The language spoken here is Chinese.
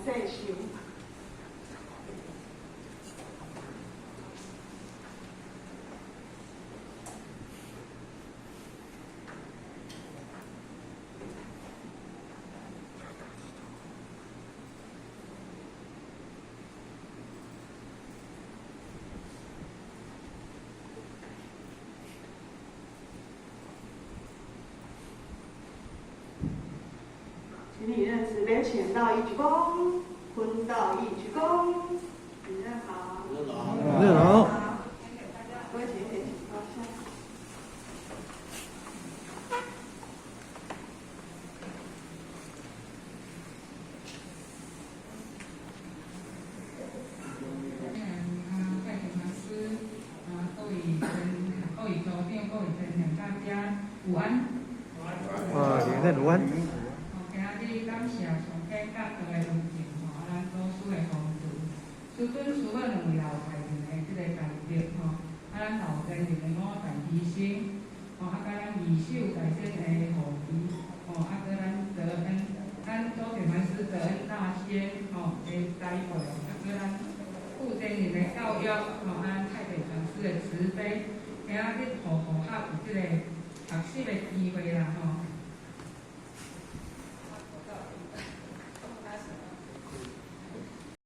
世想。请你认识连浅道一鞠躬，坤道一鞠躬。主任好。主任好。主任好。各位请一点，请坐下。午安。连任午安。今日感谢上天甲各个文件咱老师的帮助，师尊师傅两位老大人的这个代表咱后生人的五大牺牲，甲咱二手大生的护持，甲咱德恩，咱祖传法师德恩大仙的栽培，咱父亲人的教育，咱太平禅师的慈悲，今日互学有这个学习的机会啦